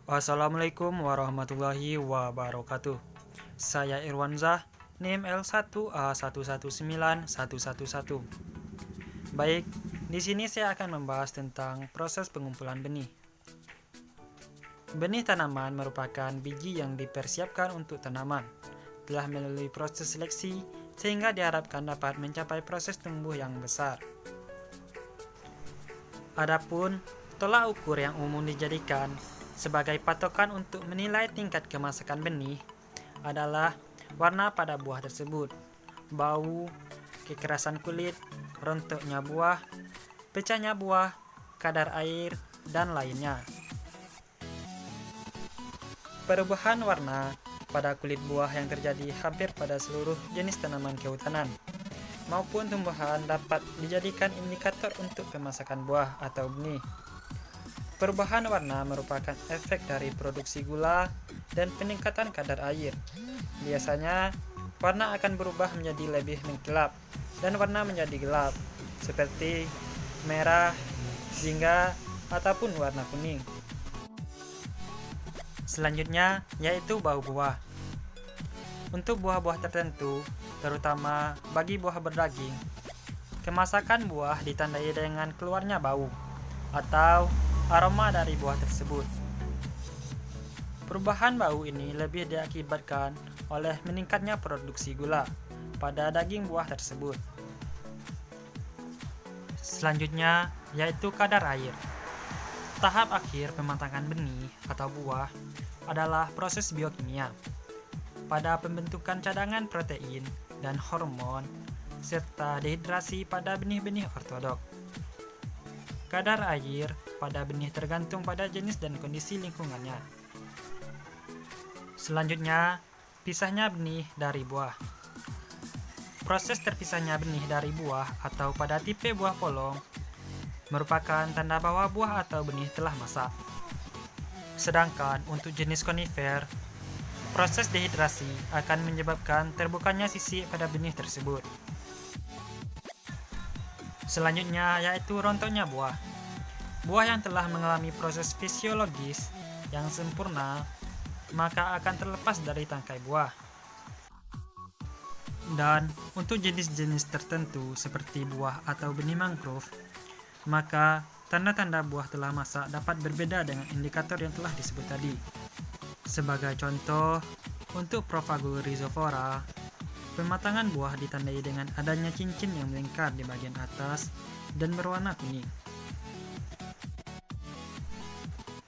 Assalamualaikum warahmatullahi wabarakatuh. Saya Irwanzah, NIM L1A119111. Baik, di sini saya akan membahas tentang proses pengumpulan benih. Benih tanaman merupakan biji yang dipersiapkan untuk tanaman. Telah melalui proses seleksi sehingga diharapkan dapat mencapai proses tumbuh yang besar. Adapun tolak ukur yang umum dijadikan sebagai patokan untuk menilai tingkat kemasakan benih adalah warna pada buah tersebut, bau, kekerasan kulit, rontoknya buah, pecahnya buah, kadar air, dan lainnya. Perubahan warna pada kulit buah yang terjadi hampir pada seluruh jenis tanaman kehutanan maupun tumbuhan dapat dijadikan indikator untuk pemasakan buah atau benih. Perubahan warna merupakan efek dari produksi gula dan peningkatan kadar air. Biasanya, warna akan berubah menjadi lebih mengkilap dan warna menjadi gelap, seperti merah, jingga, ataupun warna kuning. Selanjutnya, yaitu bau buah. Untuk buah-buah tertentu, terutama bagi buah berdaging, kemasakan buah ditandai dengan keluarnya bau atau aroma dari buah tersebut. Perubahan bau ini lebih diakibatkan oleh meningkatnya produksi gula pada daging buah tersebut. Selanjutnya, yaitu kadar air. Tahap akhir pematangan benih atau buah adalah proses biokimia. Pada pembentukan cadangan protein dan hormon, serta dehidrasi pada benih-benih ortodok. Kadar air pada benih tergantung pada jenis dan kondisi lingkungannya. Selanjutnya, pisahnya benih dari buah. Proses terpisahnya benih dari buah atau pada tipe buah polong merupakan tanda bahwa buah atau benih telah masak. Sedangkan untuk jenis konifer, proses dehidrasi akan menyebabkan terbukanya sisi pada benih tersebut. Selanjutnya yaitu rontoknya buah. Buah yang telah mengalami proses fisiologis yang sempurna maka akan terlepas dari tangkai buah. Dan untuk jenis-jenis tertentu seperti buah atau benih mangrove, maka tanda-tanda buah telah masak dapat berbeda dengan indikator yang telah disebut tadi. Sebagai contoh, untuk Prophago rhizophora, pematangan buah ditandai dengan adanya cincin yang melingkar di bagian atas dan berwarna kuning.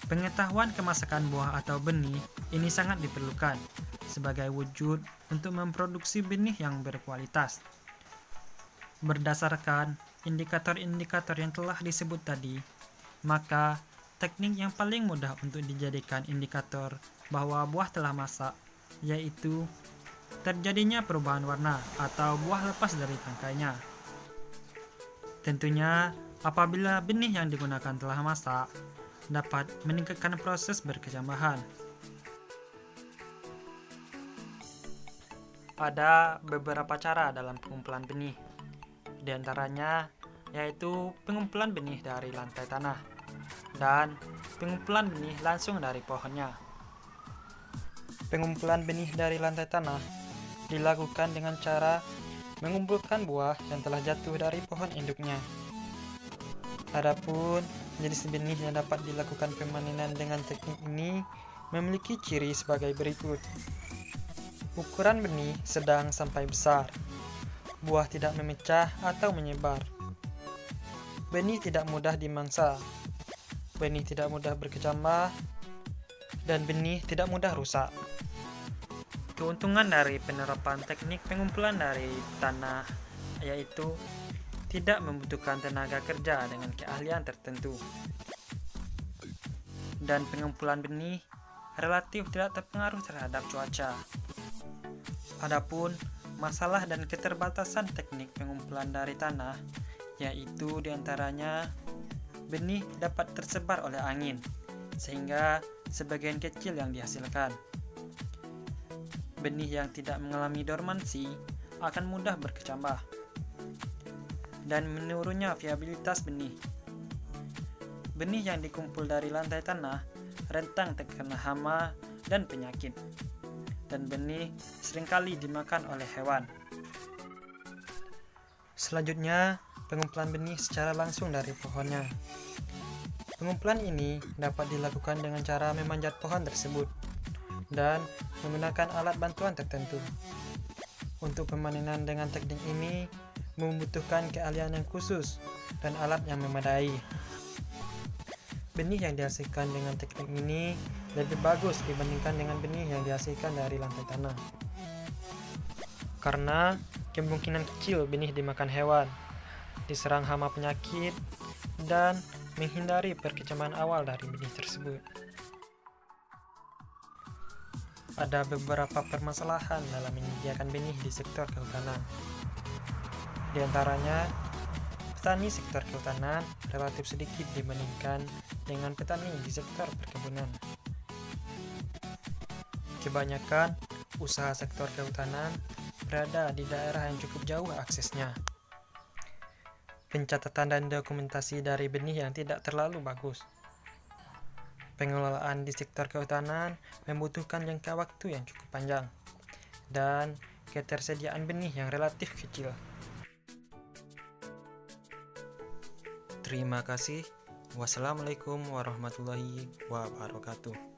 Pengetahuan kemasakan buah atau benih ini sangat diperlukan sebagai wujud untuk memproduksi benih yang berkualitas. Berdasarkan indikator-indikator yang telah disebut tadi, maka teknik yang paling mudah untuk dijadikan indikator bahwa buah telah masak yaitu terjadinya perubahan warna atau buah lepas dari tangkainya. Tentunya, apabila benih yang digunakan telah masak, dapat meningkatkan proses berkecambahan. Ada beberapa cara dalam pengumpulan benih, di antaranya yaitu pengumpulan benih dari lantai tanah dan pengumpulan benih langsung dari pohonnya. Pengumpulan benih dari lantai tanah dilakukan dengan cara mengumpulkan buah yang telah jatuh dari pohon induknya. Adapun jenis benih yang dapat dilakukan pemanenan dengan teknik ini memiliki ciri sebagai berikut. Ukuran benih sedang sampai besar. Buah tidak memecah atau menyebar. Benih tidak mudah dimangsa. Benih tidak mudah berkecambah. Dan benih tidak mudah rusak. Keuntungan dari penerapan teknik pengumpulan dari tanah yaitu tidak membutuhkan tenaga kerja dengan keahlian tertentu. Dan pengumpulan benih relatif tidak terpengaruh terhadap cuaca. Adapun masalah dan keterbatasan teknik pengumpulan dari tanah yaitu diantaranya benih dapat tersebar oleh angin sehingga sebagian kecil yang dihasilkan. Benih yang tidak mengalami dormansi akan mudah berkecambah dan menurunnya viabilitas benih. Benih yang dikumpul dari lantai tanah rentan terkena hama dan penyakit, dan benih seringkali dimakan oleh hewan. Selanjutnya, pengumpulan benih secara langsung dari pohonnya. Pengumpulan ini dapat dilakukan dengan cara memanjat pohon tersebut dan menggunakan alat bantuan tertentu. Untuk pemanenan dengan teknik ini membutuhkan keahlian yang khusus dan alat yang memadai. Benih yang dihasilkan dengan teknik ini lebih bagus dibandingkan dengan benih yang dihasilkan dari lantai tanah. Karena kemungkinan kecil benih dimakan hewan, diserang hama penyakit, dan menghindari perkecaman awal dari benih tersebut. Ada beberapa permasalahan dalam menyediakan benih di sektor kehutanan. Di antaranya, petani sektor kehutanan relatif sedikit dibandingkan dengan petani di sektor perkebunan. Kebanyakan usaha sektor kehutanan berada di daerah yang cukup jauh aksesnya. Pencatatan dan dokumentasi dari benih yang tidak terlalu bagus. Pengelolaan di sektor kehutanan membutuhkan jangka waktu yang cukup panjang dan ketersediaan benih yang relatif kecil. Terima kasih. Wassalamualaikum warahmatullahi wabarakatuh.